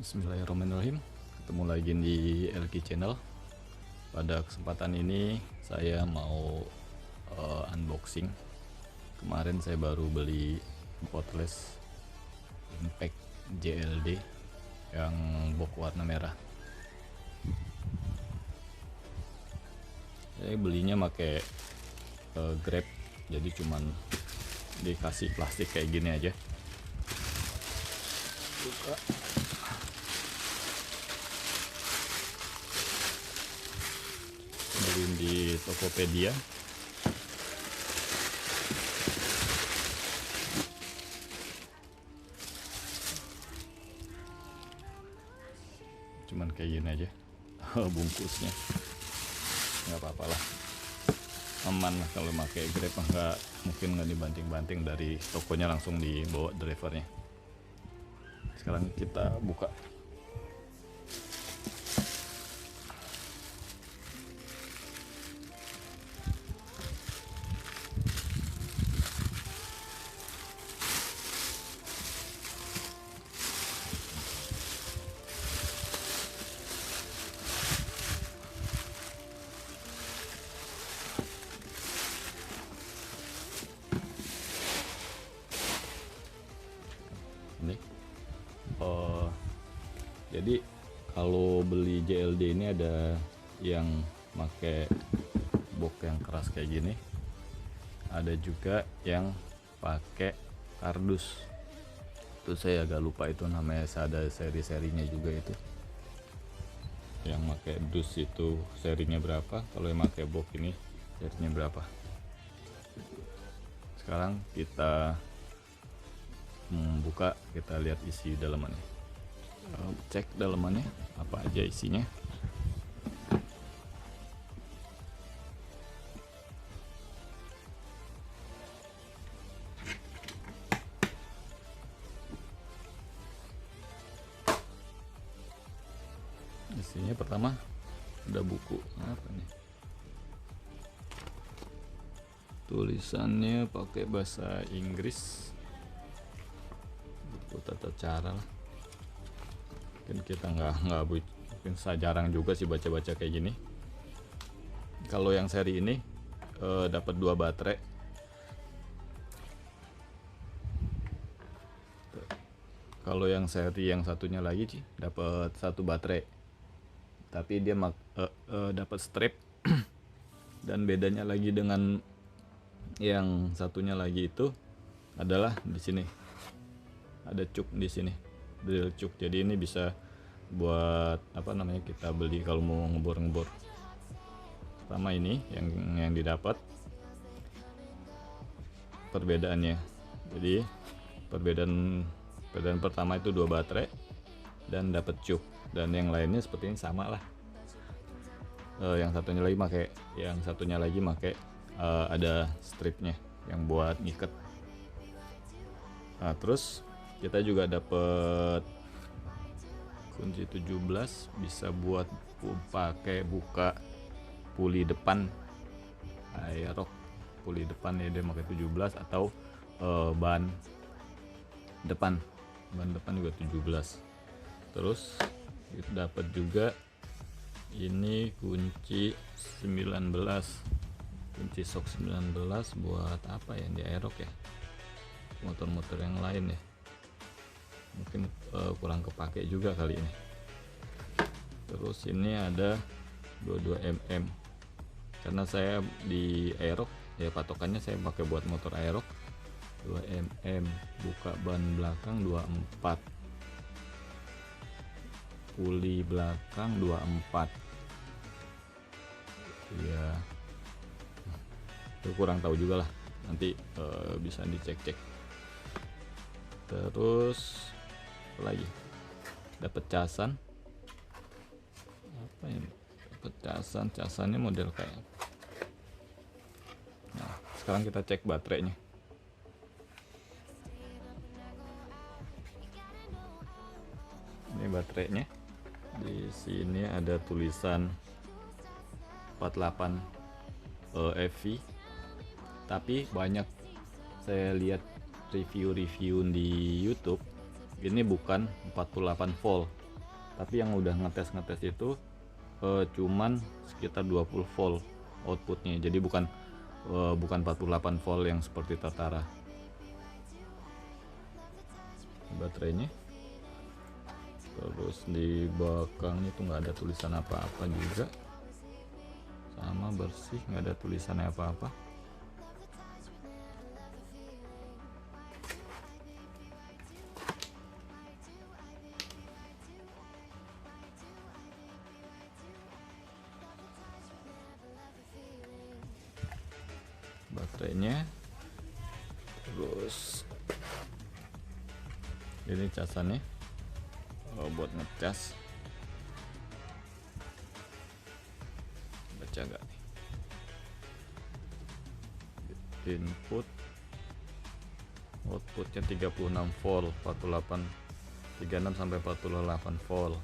Bismillahirrahmanirrahim. Ketemu lagi di LG Channel. Pada kesempatan ini saya mau unboxing. Kemarin saya baru beli cordless Impact JLD yang box warna merah. Saya belinya pakai Grab, jadi cuman dikasih plastik kayak gini aja. Buka. Beliin di Tokopedia. Cuman kayak gini aja bungkusnya, nggak apa-apa lah, aman lah. Kalau pakai Grab nggak mungkin nggak dibanting-banting, dari tokonya langsung dibawa drivernya. Sekarang kita buka. Ini jadi kalau beli JLD ini ada yang pakai box yang keras kayak gini, ada juga yang pakai kardus. Itu saya agak lupa itu namanya, ada seri-serinya juga itu. Yang pakai dus itu serinya berapa, kalau yang pakai box ini serinya berapa. Sekarang kita buka, kita lihat isi dalamannya. Cek dalamannya apa aja isinya. Isinya pertama ada buku apa nih, tulisannya pakai bahasa Inggris, buku tata cara lah. Mungkin kita mungkin saya jarang juga sih baca-baca kayak gini. Kalau yang seri ini dapat 2 baterai. Kalau yang seri yang satunya lagi sih dapat 1 baterai, tapi dia dapat strip. Dan bedanya lagi dengan yang satunya lagi itu adalah di sini ada cuk, di sini drill cuk. Jadi ini bisa buat apa namanya, kita beli kalau mau ngebor-ngebor. Pertama ini yang didapat perbedaannya. Jadi perbedaan pertama itu 2 baterai dan dapat cuk, dan yang lainnya seperti ini sama lah. Yang satunya lagi pakai ada stripnya yang buat ngikat. Nah, terus kita juga dapat kunci 17, bisa buat pakai buka puli depan aerok. Puli depan ya dia pakai 17, atau ban depan juga 17. Terus kita dapat juga ini kunci 19, kunci sok 19 buat apa ya, di aerok ya, motor-motor yang lain ya, mungkin kurang kepake juga kali ini. Terus ini ada 22 mm, karena saya di aerok ya, patokannya saya pakai buat motor aerok. 2 mm, buka ban belakang 24, puli belakang 24 ya. Itu kurang tahu juga lah, nanti bisa dicek-cek. Terus apa lagi, dapat casan. Apa ini, dapat casannya model kayak. Nah, sekarang kita cek baterainya. Ini baterainya, di sini ada tulisan 48 FV, tapi banyak saya lihat review di YouTube ini bukan 48 volt, Tapi yang udah ngetes itu cuman sekitar 20 volt outputnya, jadi bukan 48 volt yang seperti Tatara. Baterainya, terus di belakangnya itu nggak ada tulisan apa-apa juga, sama bersih, nggak ada tulisannya apa-apa. Baterainya, terus ini casannya buat ngecas. Baca gak nih? Input outputnya 36 volt, 36 sampai 48 volt,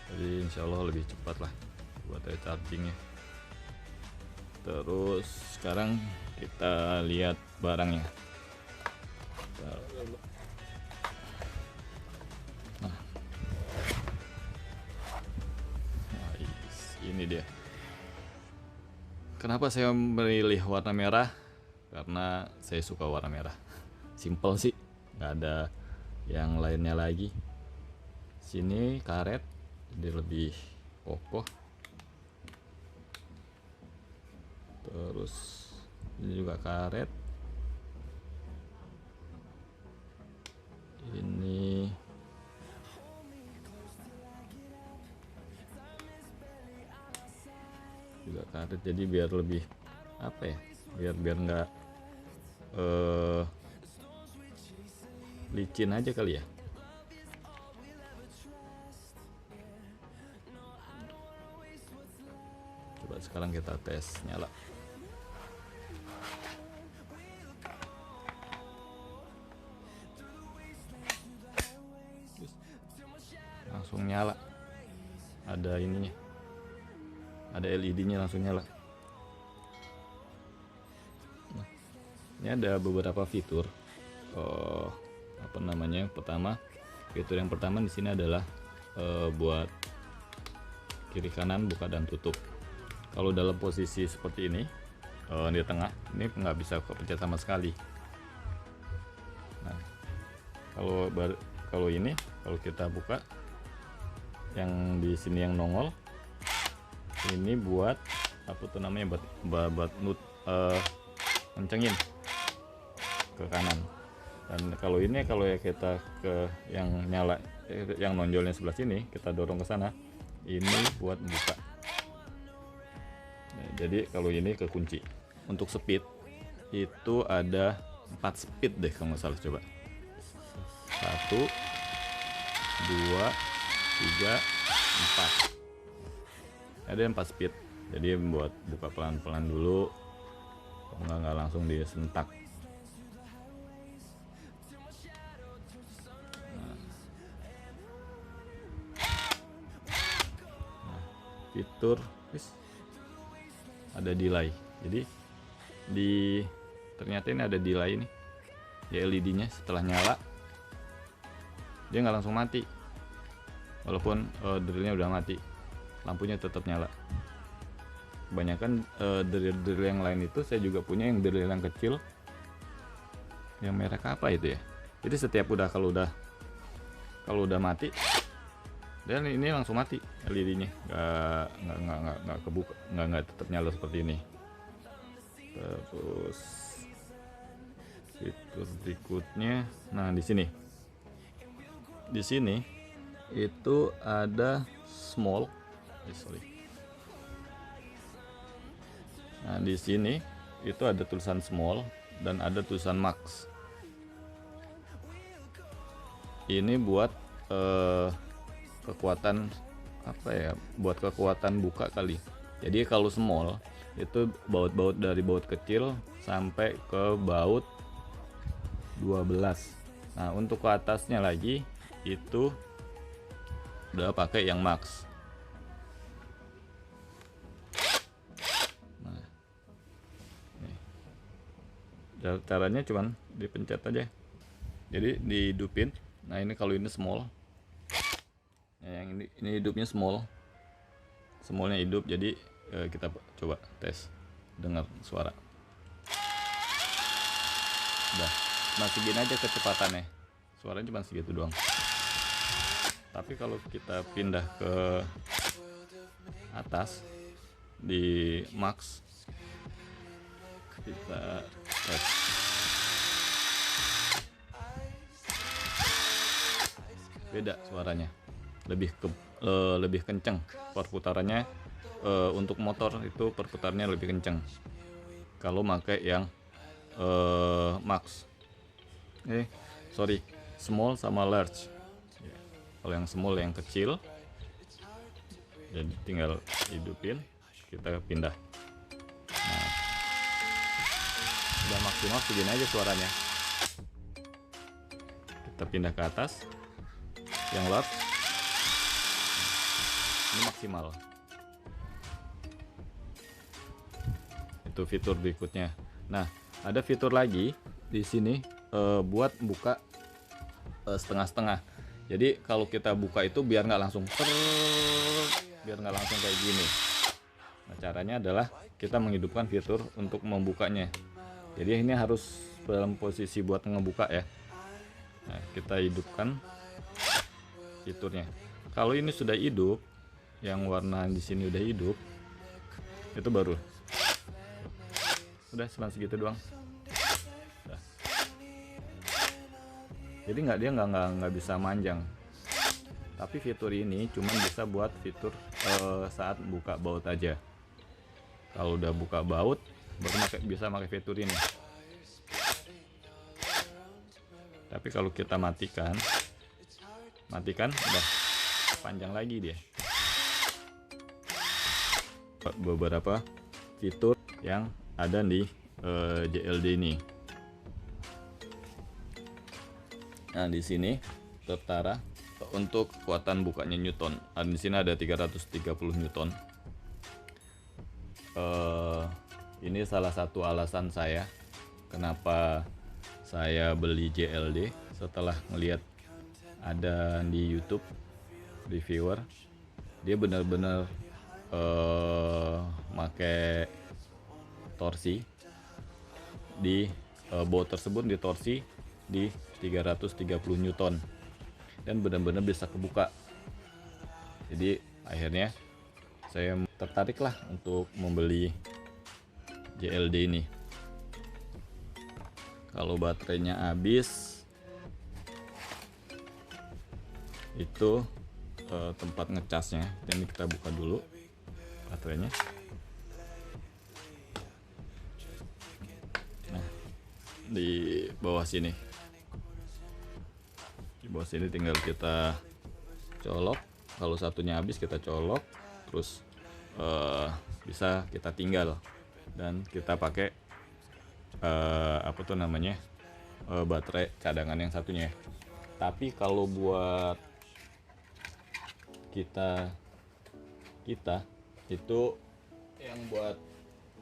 jadi insya Allah lebih cepat lah baterai chargingnya. Terus sekarang kita lihat barangnya. Nah, ini dia. Kenapa saya memilih warna merah? Karena saya suka warna merah. Simple sih, nggak ada yang lainnya lagi. Sini karet, jadi lebih kokoh. Terus ini juga karet. Ini juga karet, jadi biar lebih apa ya, biar nggak licin aja kali ya. Coba sekarang kita tes nyala. Langsung nyala, ada ininya, ada LED-nya langsung nyala. Nah, ini ada beberapa fitur. Apa namanya? Fitur yang pertama di sini adalah buat kiri kanan buka dan tutup. Kalau dalam posisi seperti ini, di tengah ini nggak bisa kepencet sama sekali. Nah, kalau ini, kalau kita buka, yang di sini yang nongol ini buat apa tuh namanya, buat kencengin ke kanan. Dan kalau ini, kalau ya kita ke yang nyala, yang nonjolnya sebelah sini, kita dorong ke sana, ini buat buka. Nah, jadi kalau ini kekunci. Untuk speed itu ada 4 speed deh kalau nggak salah. Coba 1, 2, 3, 4. Ada 4 speed, jadi buat buka pelan-pelan dulu, nggak langsung disentak. Fitur ada delay, jadi ternyata ini ada delay nih ya, LED-nya setelah nyala dia nggak langsung mati, walaupun drillnya udah mati, lampunya tetap nyala. Kebanyakan drill yang lain itu saya juga punya yang drill yang kecil, yang merek apa itu ya, jadi setiap kalau udah mati, dan ini langsung mati LED-nya, nggak kebuka, nggak tetap nyala seperti ini. Terus fitur berikutnya, nah di sini itu ada small, nah di sini itu ada tulisan small dan ada tulisan max. Ini buat kekuatan apa ya, buat kekuatan buka kali. Jadi kalau small itu baut dari baut kecil sampai ke baut 12. Nah, untuk ke atasnya lagi itu udah pakai yang max. Nah, nih. Caranya cuman dipencet aja, jadi dihidupin. Nah, ini kalau ini small, Yang ini hidupnya smallnya hidup, jadi kita coba tes dengar suara. Udah, masih gini aja kecepatannya, suaranya cuma segitu doang. Tapi kalau kita pindah ke atas di max, kita tes. Beda suaranya, lebih kenceng perputarannya. Untuk motor itu perputarannya lebih kenceng kalau pakai yang max. Small sama large. Kalau yang small, yang kecil, jadi tinggal hidupin, kita pindah. Nah, udah maksimal segini aja suaranya. Kita pindah ke atas yang large, ini maksimal. Itu fitur berikutnya. Nah, ada fitur lagi di sini buat buka setengah-setengah. Jadi kalau kita buka itu biar nggak langsung kayak gini. Nah, caranya adalah kita menghidupkan fitur untuk membukanya. Jadi ini harus dalam posisi buat ngebuka ya. Nah, kita hidupkan fiturnya. Kalau ini sudah hidup, yang warna di sini udah hidup, itu baru. Udah cuma segitu doang. Udah. Jadi dia nggak bisa manjang. Tapi fitur ini cuma bisa buat fitur saat buka baut aja. Kalau udah buka baut, baru bisa pakai fitur ini. Tapi kalau kita matikan, udah panjang lagi dia. Beberapa fitur yang ada di JLD ini. Nah, di sini tertara untuk kekuatan bukanya Newton. Di sini ada 330 Newton. Ini salah satu alasan saya kenapa saya beli JLD setelah melihat ada di YouTube reviewer, dia benar-benar pakai torsi di baut tersebut, di torsi di 330 Newton dan benar-benar bisa kebuka. Jadi akhirnya saya tertarik lah untuk membeli JLD ini. Kalau baterainya habis, itu tempat ngecasnya. Ini kita buka dulu baterainya. Nah, di bawah sini. Di bawah sini tinggal kita colok. Kalau satunya habis kita colok, terus bisa kita tinggal dan kita pakai baterai cadangan yang satunya. Tapi kalau buat kita itu yang buat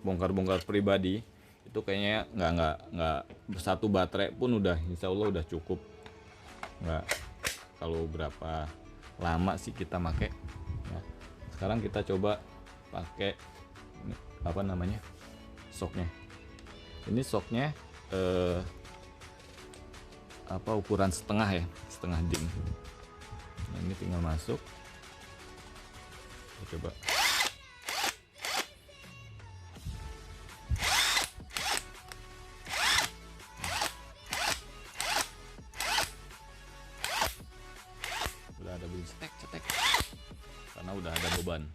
bongkar-bongkar pribadi itu kayaknya nggak satu baterai pun udah, insya Allah udah cukup. Nggak, kalau berapa lama sih kita pakai. Nah, sekarang kita coba pakai soknya. Ini soknya ukuran setengah dim. Nah, ini tinggal masuk. Kita coba. Udah ada bunyi cetek karena udah ada beban.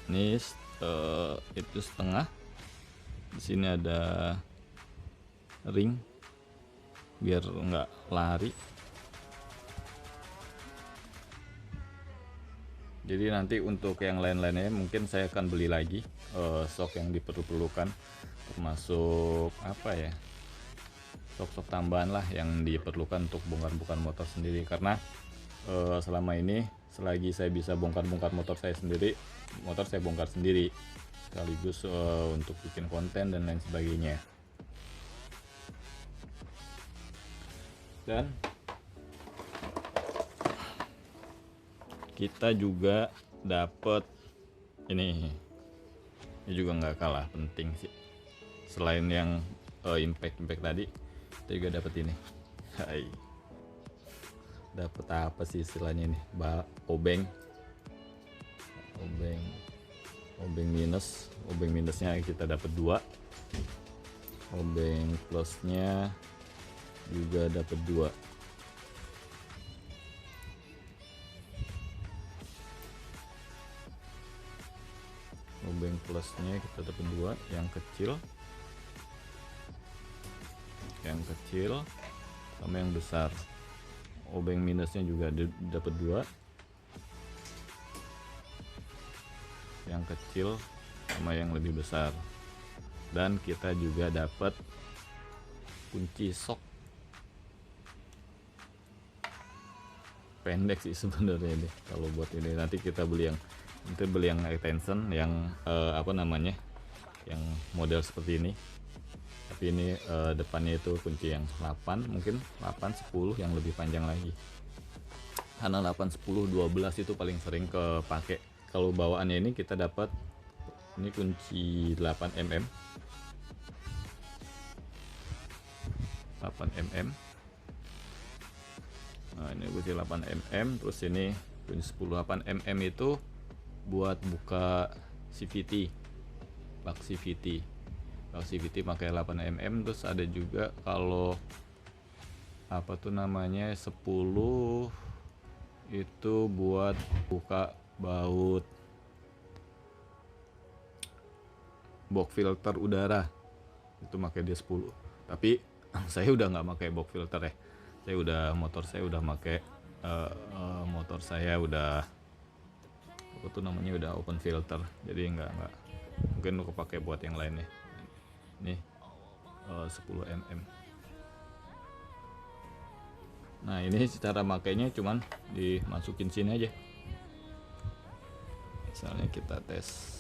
Ini itu setengah. Di sini ada ring biar nggak lari. Jadi nanti untuk yang lain-lainnya mungkin saya akan beli lagi sok yang diperlukan, termasuk sok tambahan lah yang diperlukan untuk bongkar-bongkar motor sendiri. Karena selama ini selagi saya bisa bongkar-bongkar motor saya sendiri, motor saya bongkar sendiri. sekaligus untuk bikin konten dan lain sebagainya. Dan kita juga dapat ini juga nggak kalah penting sih, selain yang impact tadi, kita juga dapat ini. Hai, dapat apa sih istilahnya ini, obeng minusnya kita dapat 2, obeng plusnya juga dapat 2. Obeng plusnya kita dapat 2, yang kecil sama yang besar. Obeng minusnya juga dapat 2, yang kecil sama yang lebih besar. Dan kita juga dapat kunci sok pendek sih sebenarnya ini. Kalau buat ini nanti kita beli yang extension yang yang model seperti ini, tapi ini depannya itu kunci yang 8, mungkin 8, 10 yang lebih panjang lagi, karena 8, 10, 12 itu paling sering kepake. Kalau bawaannya ini kita dapat ini kunci 8 mm, nah ini kunci 8 mm, terus ini kunci 10. 8 mm itu buat buka CVT, bak CVT pakai 8 mm. Terus ada juga kalau 10 itu buat buka baut box filter udara, itu pakai dia 10. Tapi saya udah nggak pakai box filter ya, motor saya udah pakai udah open filter, jadi nggak mungkin kepake buat yang lainnya. Ini 10 mm. Nah ini cara makainya cuman dimasukin sini aja. Misalnya kita tes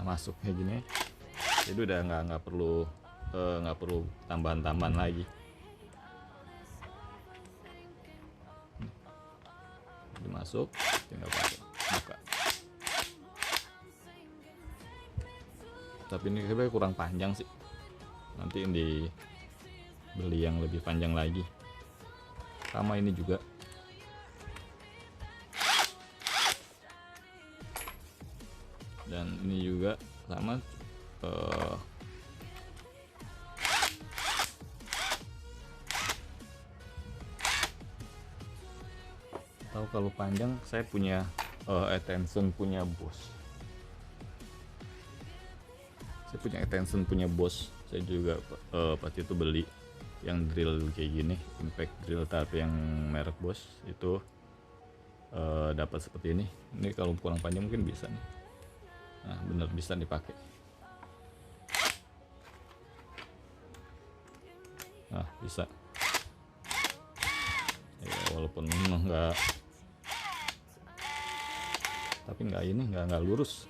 masuknya gini, jadi udah nggak perlu tambahan lagi. Dimasuk, tinggal pakai buka. Tapi ini kayaknya kurang panjang sih, nanti ini beli yang lebih panjang lagi. Sama ini juga, dan ini juga sama. Tahu kalau panjang, saya punya extension punya Bosch. Saya juga pas itu beli yang drill kayak gini, impact drill tapi yang merek Bosch itu dapat seperti ini. Ini kalau kurang panjang mungkin bisa nih. Nah bener bisa dipakai. Nah bisa ya, walaupun enggak, tapi nggak lurus.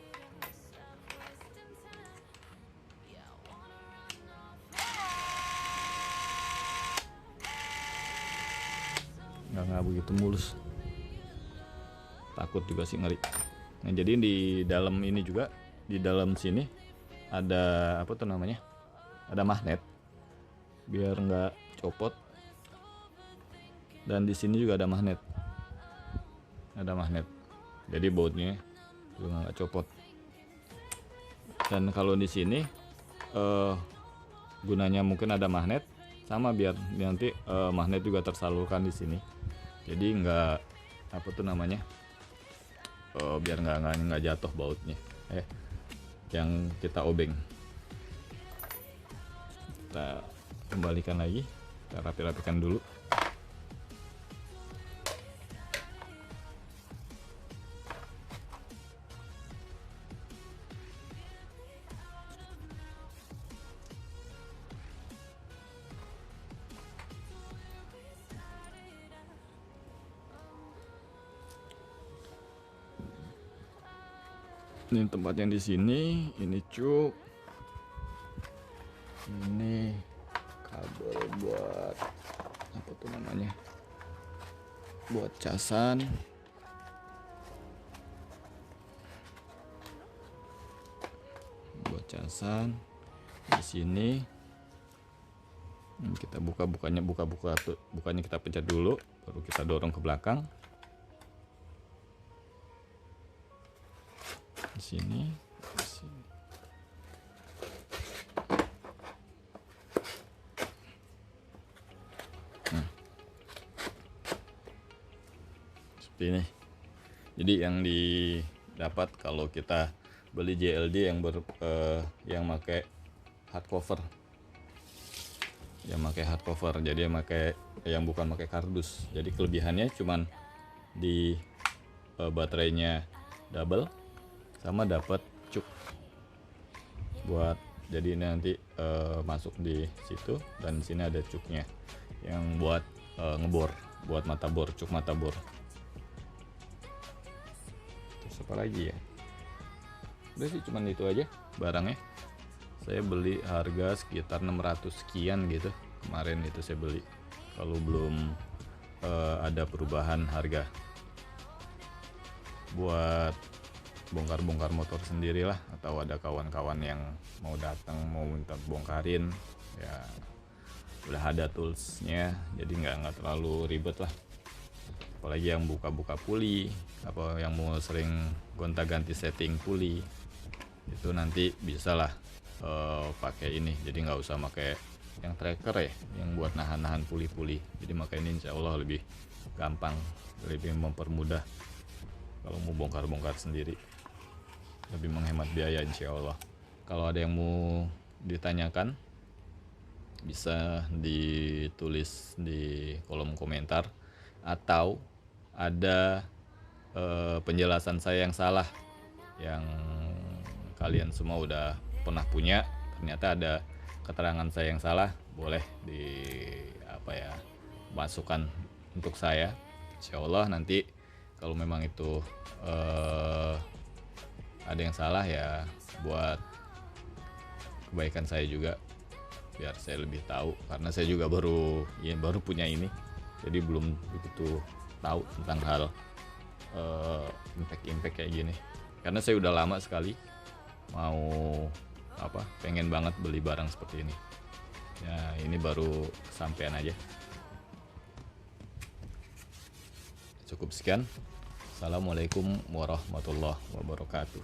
Nggak begitu mulus, takut juga sih, ngeri. Nah jadi di dalam ini juga, di dalam sini ada ada magnet biar nggak copot, dan di sini juga ada magnet, jadi bautnya juga nggak copot. Dan kalau di sini gunanya mungkin ada magnet, sama biar nanti magnet juga tersalurkan di sini, jadi nggak biar nggak jatuh bautnya yang kita obeng. Kita kembalikan lagi, kita rapikan dulu. Ini tempatnya di sini, ini cuk. Ini kabel buat apa tuh namanya? Buat casan. Buat casan. Di sini kita bukanya bukannya kita pencet dulu, baru kita dorong ke belakang. Di sini. Seperti ini. Jadi yang didapat kalau kita beli JLD yang pakai hardcover. Jadi yang bukan pakai kardus. Jadi kelebihannya cuman di baterainya double, sama dapat cuk buat, jadi nanti masuk di situ, dan di sini ada cuknya yang buat ngebor, buat mata bor, cuk mata bor. Terus apa lagi ya? Udah sih cuman itu aja barangnya. Saya beli harga sekitar 600 sekian gitu kemarin, itu saya beli kalau belum ada perubahan harga. Buat bongkar-bongkar motor sendiri lah, atau ada kawan-kawan yang mau datang mau minta bongkarin ya, udah ada toolsnya, jadi nggak terlalu ribet lah. Apalagi yang buka-buka puli, apa yang mau sering gonta-ganti setting puli, itu nanti bisa lah pakai ini. Jadi nggak usah pakai yang tracker ya, yang buat nahan-nahan puli-puli. Jadi makanya ini insya Allah lebih gampang, lebih mempermudah kalau mau bongkar-bongkar sendiri, lebih menghemat biaya insya Allah. Kalau ada yang mau ditanyakan bisa ditulis di kolom komentar, atau ada penjelasan saya yang salah, yang kalian semua udah pernah punya, ternyata ada keterangan saya yang salah, boleh masukkan untuk saya. Insya Allah nanti kalau memang itu ada yang salah ya, buat kebaikan saya juga, biar saya lebih tahu, karena saya juga baru punya ini, jadi belum begitu tahu tentang hal impact kayak gini. Karena saya udah lama sekali pengen banget beli barang seperti ini ya, ini baru kesampaian aja. Cukup sekian. Assalamualaikum warahmatullahi wabarakatuh.